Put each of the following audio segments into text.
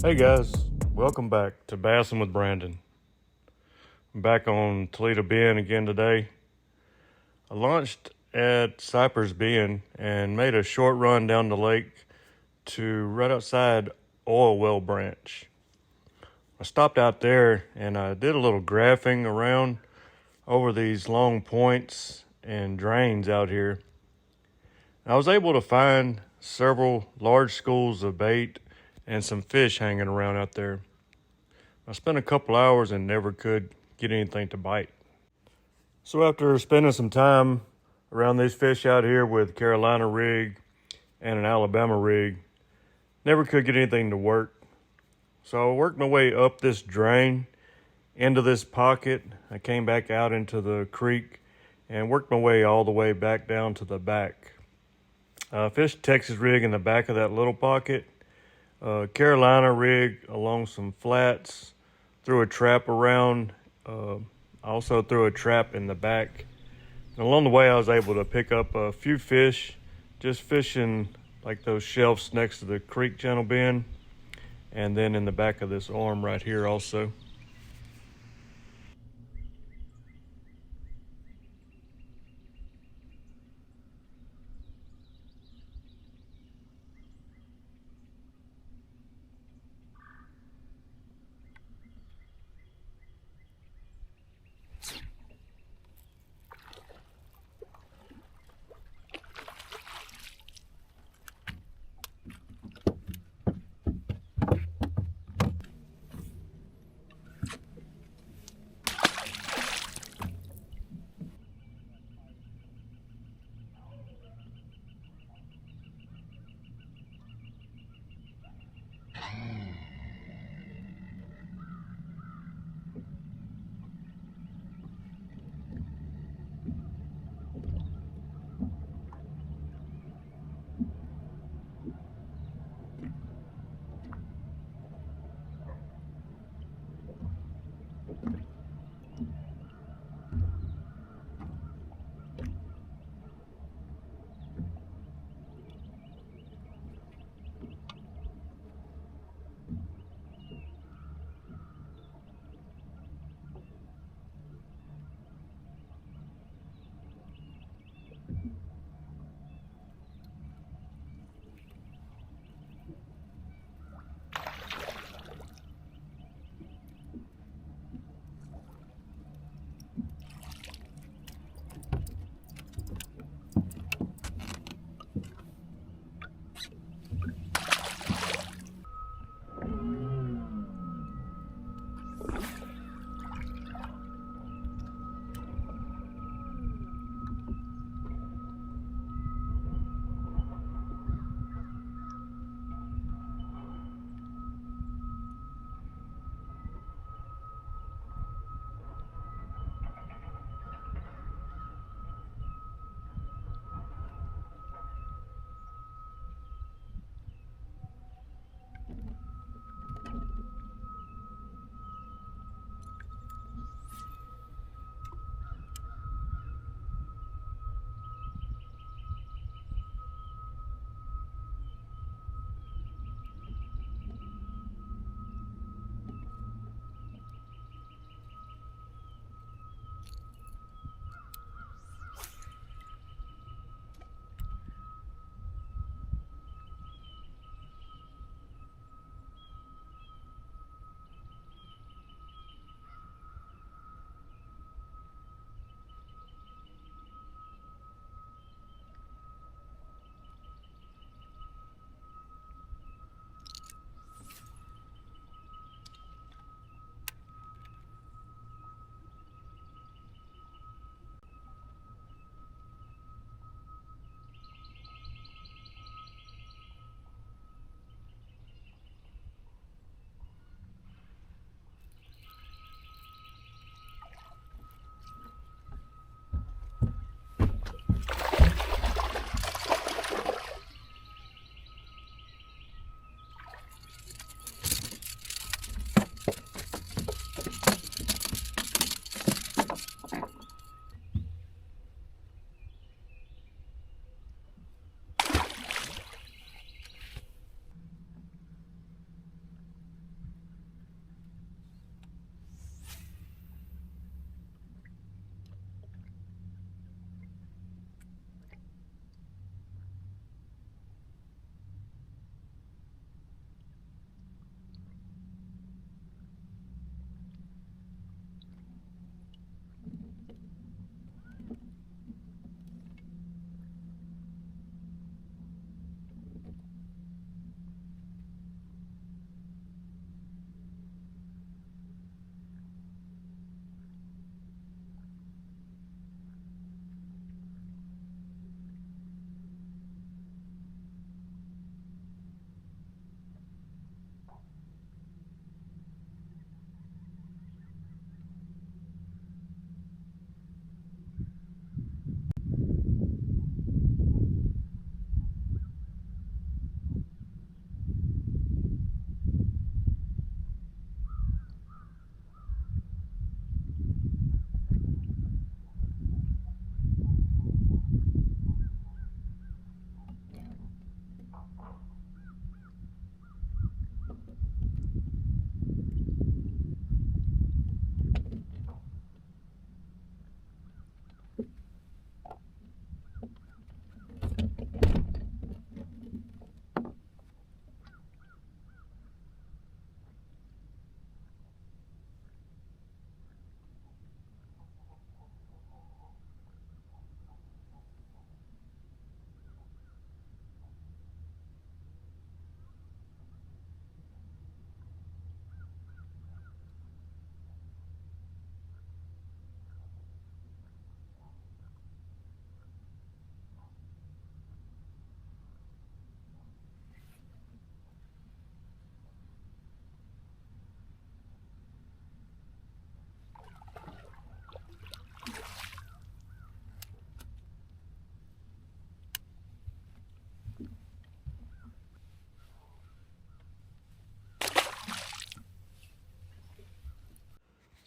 Hey guys, welcome back to Bassin with Brandon. I'm back on Toledo Bend again today. I launched at Cypress Bend and made a short run down the lake to right outside Oil Well Branch. I stopped out there and I did a little graphing around over these long points and drains out here. I was able to find several large schools of bait and some fish hanging around out there. I spent a couple hours and never could get anything to bite. So after spending some time around these fish out here with Carolina rig and an Alabama rig, never could get anything to work. So I worked my way up this drain into this pocket. I came back out into the creek and worked my way all the way back down to the back. Fished Texas rig in the back of that little pocket. Carolina rig along some flats. Threw a trap around. Also threw a trap in the back. And along the way, I was able to pick up a few fish, just fishing like those shelves next to the creek channel bend, and then in the back of this arm right here also.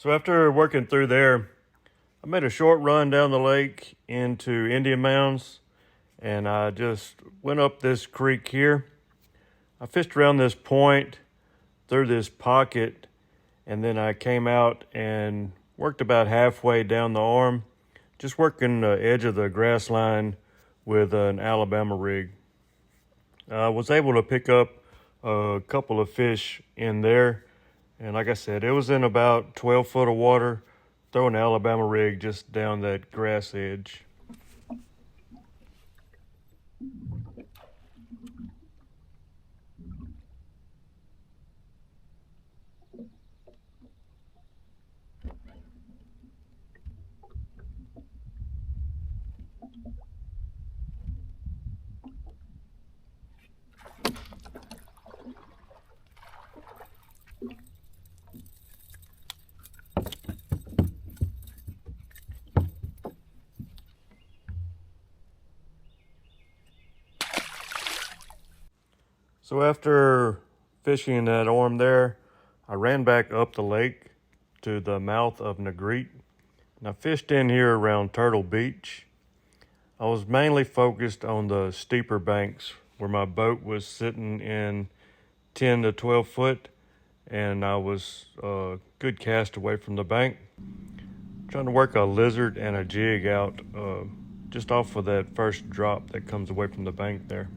So after working through there, I made a short run down the lake into Indian Mounds, and I just went up this creek here. I fished around this point, through this pocket, and then I came out and worked about halfway down the arm, just working the edge of the grass line with an Alabama rig. I was able to pick up a couple of fish in there, and like I said, it was in about 12 foot of water, throwing an Alabama rig just down that grass edge. So after fishing that arm there, I ran back up the lake to the mouth of Negrete, and I fished in here around Turtle Beach. I was mainly focused on the steeper banks where my boat was sitting in 10 to 12 foot, and I was a good cast away from the bank, trying to work a lizard and a jig out just off of that first drop that comes away from the bank there.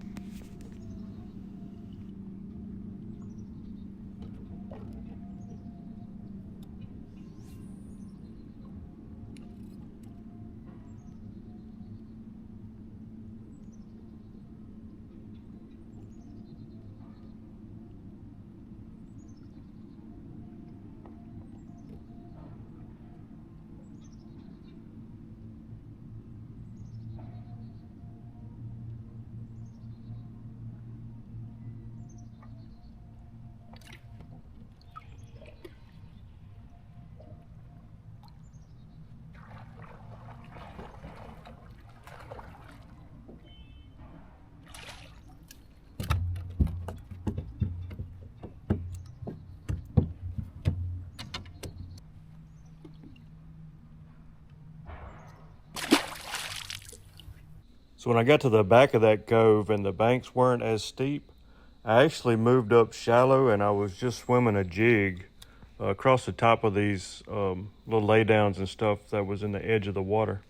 So when I got to the back of that cove and the banks weren't as steep, I actually moved up shallow and I was just swimming a jig across the top of these little laydowns and stuff that was in the edge of the water.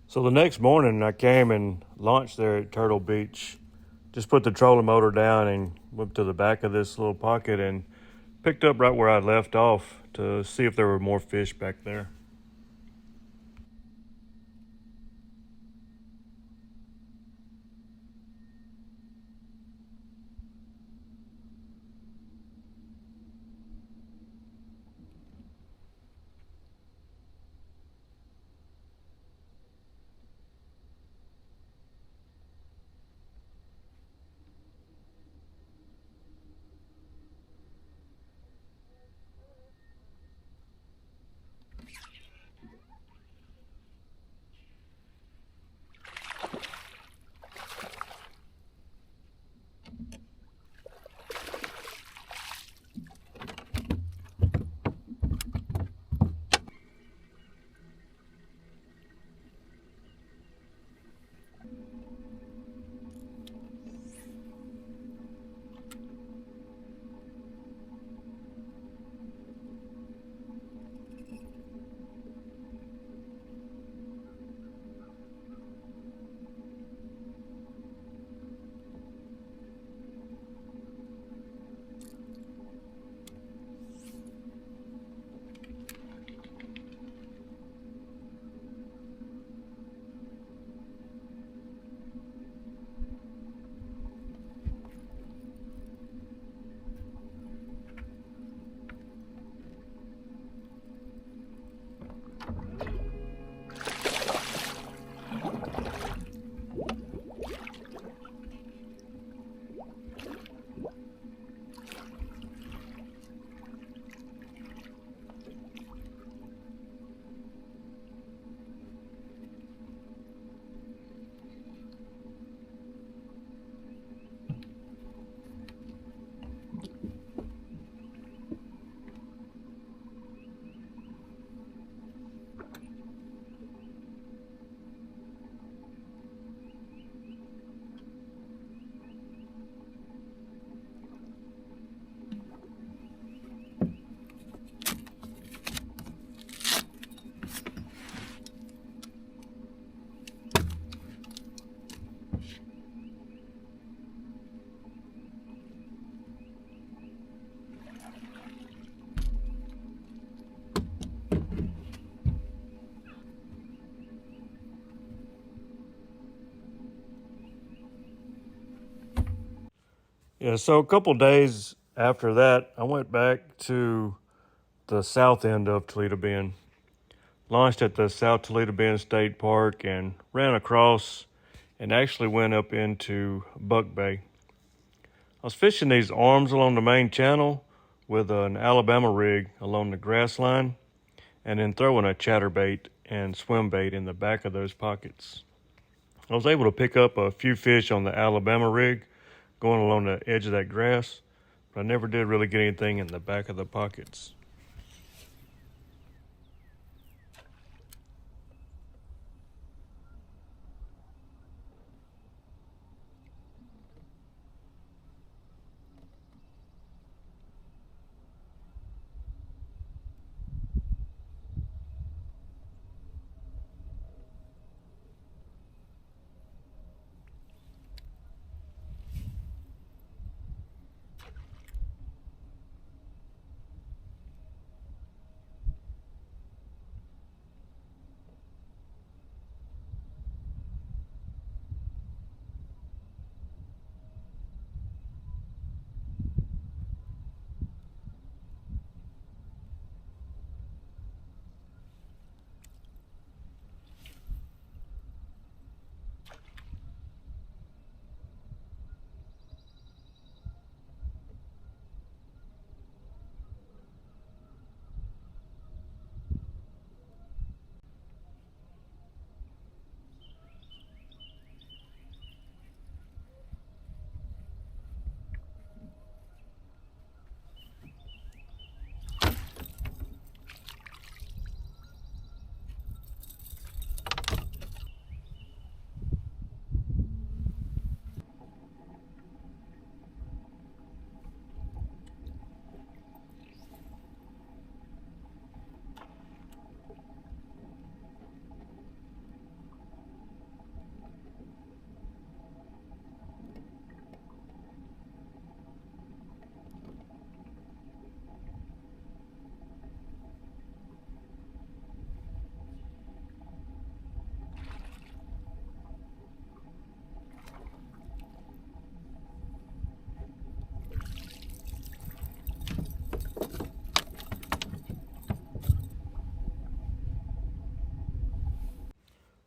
So the next morning I came and launched there at Turtle Beach. Just put the trolling motor down and went to the back of this little pocket and picked up right where I left off to see if there were more fish back there. Yeah, so a couple days after that, I went back to the south end of Toledo Bend. Launched at the South Toledo Bend State Park and ran across and actually went up into Buck Bay. I was fishing these arms along the main channel with an Alabama rig along the grass line and then throwing a chatterbait and swim bait in the back of those pockets. I was able to pick up a few fish on the Alabama rig going along the edge of that grass, but I never did really get anything in the back of the pockets.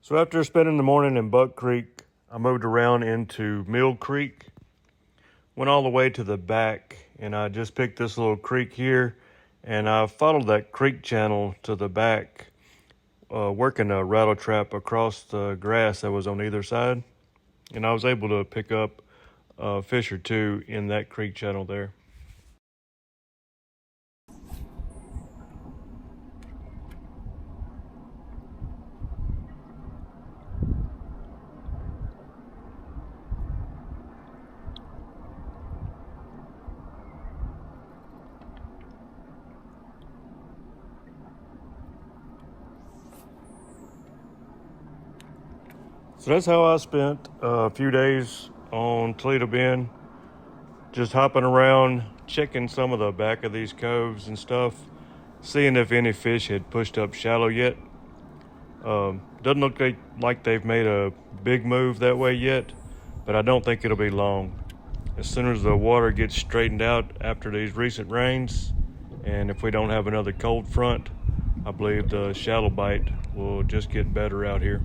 So after spending the morning in Buck Creek, I moved around into Mill Creek, went all the way to the back, and I just picked this little creek here, and I followed that creek channel to the back, working a rattle trap across the grass that was on either side, and I was able to pick up a fish or two in that creek channel there. So that's how I spent a few days on Toledo Bend, just hopping around, checking some of the back of these coves and stuff, seeing if any fish had pushed up shallow yet. Doesn't look like they've made a big move that way yet, but I don't think it'll be long. As soon as the water gets straightened out after these recent rains, and if we don't have another cold front, I believe the shallow bite will just get better out here.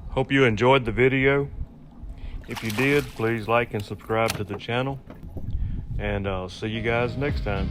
Hope you enjoyed the video. If you did, please like and subscribe to the channel, and I'll see you guys next time.